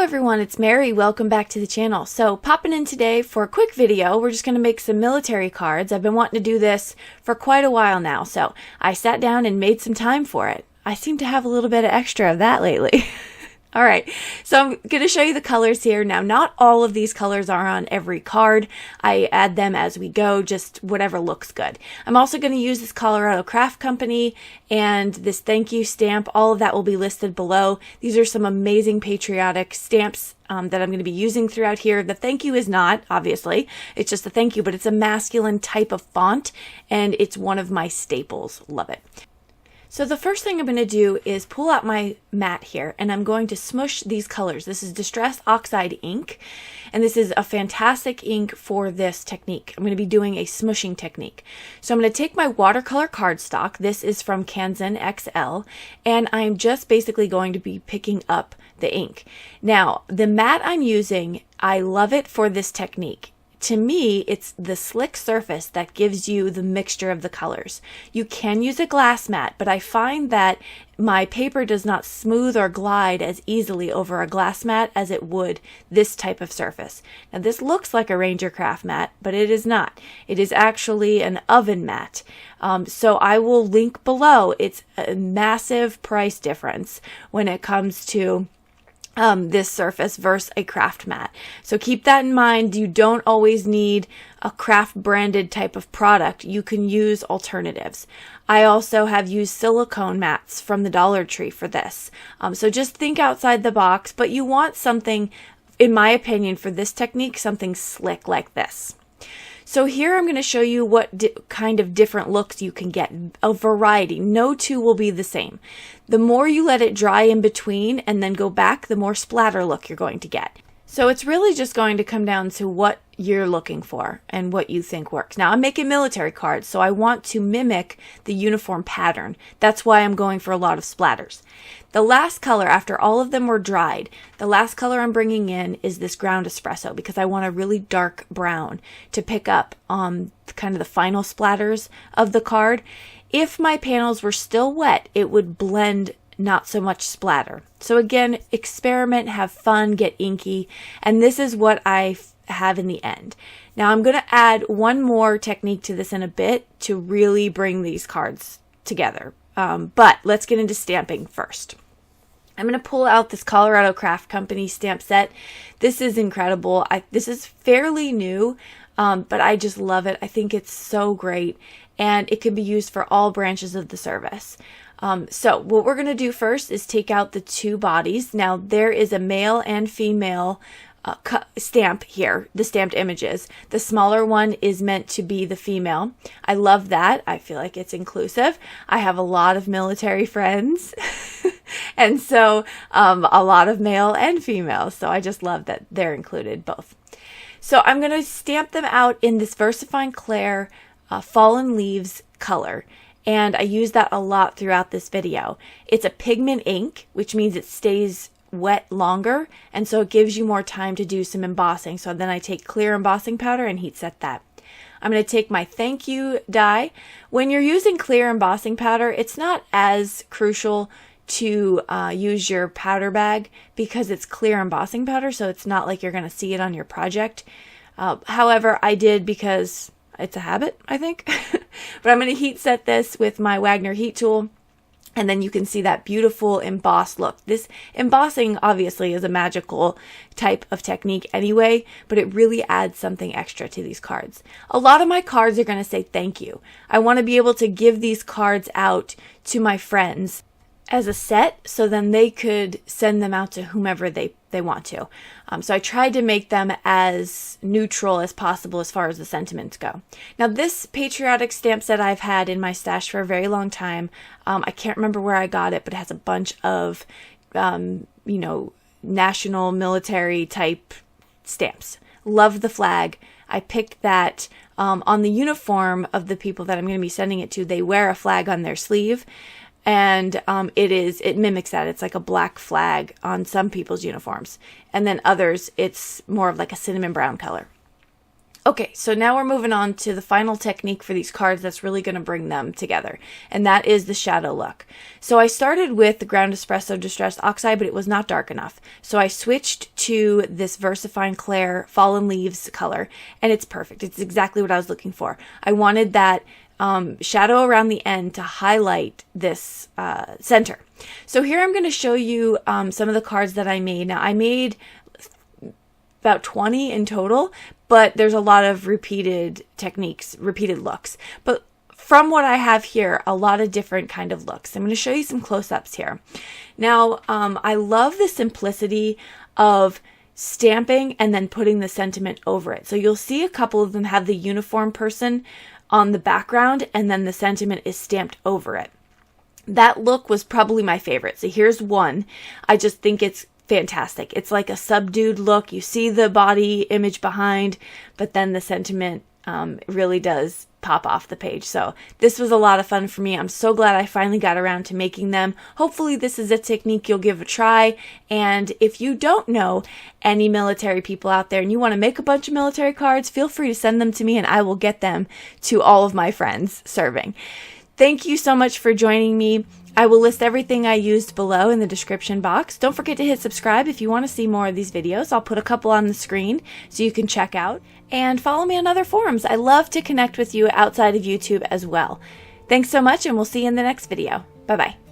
everyone, it's Mary. Welcome back to the channel. So popping in today for a quick video. We're just going to make some military cards. I've been wanting to do this for quite a while now, so I sat down and made some time for it. I seem to have a little bit of extra of that lately. All right, so I'm going to show you the colors here. Now, not all of these colors are on every card. I add them as we go, just whatever looks good. I'm also going to use this Colorado Craft Company and this thank you stamp. All of that will be listed below. These are some amazing patriotic stamps that I'm going to be using throughout here. The thank you is not, obviously, it's just a thank you, but it's a masculine type of font, and it's one of my staples. Love it. So the first thing I'm going to do is pull out my mat here, and I'm going to smush these colors. This is Distress Oxide Ink, and this is a fantastic ink for this technique. I'm going to be doing a smushing technique. So I'm going to take my watercolor cardstock. This is from Kanzen XL, and I'm just basically going to be picking up the ink. Now, the mat I'm using, I love it for this technique. To me, it's the slick surface that gives you the mixture of the colors. You can use a glass mat, but I find that my paper does not smooth or glide as easily over a glass mat as it would this type of surface. Now, this looks like a Ranger Craft mat, but it is not. It is actually an oven mat. So I will link below. It's a massive price difference when it comes to this surface versus a craft mat. So keep that in mind. You don't always need a craft branded type of product. You can use alternatives. I also have used silicone mats from the Dollar Tree for this. So just think outside the box, but you want something, in my opinion, for this technique, something slick like this. So here I'm going to show you what kind of different looks you can get, a variety. No two will be the same. The more you let it dry in between and then go back, the more splatter look you're going to get. So it's really just going to come down to what you're looking for and what you think works. Now, I'm making military cards, so I want to mimic the uniform pattern. That's why I'm going for a lot of splatters. The last color, after all of them were dried, the last color I'm bringing in is this ground espresso because I want a really dark brown to pick up on kind of the final splatters of the card. If my panels were still wet, it would blend not so much splatter. So again, experiment, have fun, get inky, and this is what I have in the end. Now I'm going to add one more technique to this in a bit to really bring these cards together. But let's get into stamping first. I'm going to pull out this Colorado Craft Company stamp set. This is incredible. This is fairly new, but I just love it. I think it's so great, and it can be used for all branches of the service. So what we're going to do first is take out the two bodies. Now there is a male and female stamp here, the stamped images. The smaller one is meant to be the female. I love that. I feel like it's inclusive. I have a lot of military friends and so a lot of male and female. So I just love that they're included both. So I'm going to stamp them out in this Versafine Clair Fallen Leaves color. And I use that a lot throughout this video. It's a pigment ink, which means it stays wet longer, and so it gives you more time to do some embossing. So then I take clear embossing powder and heat set that. I'm going to take my thank you die. When you're using clear embossing powder, it's not as crucial to use your powder bag because it's clear embossing powder, so it's not like you're going to see it on your project. However, I did because it's a habit, I think. But I'm going to heat set this with my Wagner heat tool, and then you can see that beautiful embossed look. This embossing obviously is a magical type of technique anyway, but it really adds something extra to these cards. A lot of my cards are going to say thank you. I want to be able to give these cards out to my friends as a set, so then they could send them out to whomever they want to. So I tried to make them as neutral as possible as far as the sentiments go. Now this patriotic stamp set I've had in my stash for a very long time. I can't remember where I got it, but it has a bunch of, national military type stamps. Love the flag. I picked that on the uniform of the people that I'm going to be sending it to. They wear a flag on their sleeve. And it mimics that. It's like a black flag on some people's uniforms. And then others, it's more of like a cinnamon brown color. Okay, so now we're moving on to the final technique for these cards that's really going to bring them together, and that is the shadow look. So I started with the Ground Espresso Distressed Oxide, but it was not dark enough. So I switched to this Versafine Clair Fallen Leaves color, and it's perfect. It's exactly what I was looking for. I wanted that shadow around the end to highlight this center. So here I'm going to show you some of the cards that I made. Now I made about 20 in total, but there's a lot of repeated techniques, repeated looks. But from what I have here, a lot of different kind of looks. I'm going to show you some close-ups here. Now, I love the simplicity of stamping and then putting the sentiment over it. So you'll see a couple of them have the uniform person on the background and then the sentiment is stamped over it. That look was probably my favorite. So here's one. I just think it's fantastic. It's like a subdued look. You see the body image behind, but then the sentiment really does pop off the page. So this was a lot of fun for me. I'm so glad I finally got around to making them. Hopefully this is a technique you'll give a try. And if you don't know any military people out there and you want to make a bunch of military cards, feel free to send them to me and I will get them to all of my friends serving. Thank you so much for joining me. I will list everything I used below in the description box. Don't forget to hit subscribe if you want to see more of these videos. I'll put a couple on the screen so you can check out. And follow me on other forums. I love to connect with you outside of YouTube as well. Thanks so much, and we'll see you in the next video. Bye-bye.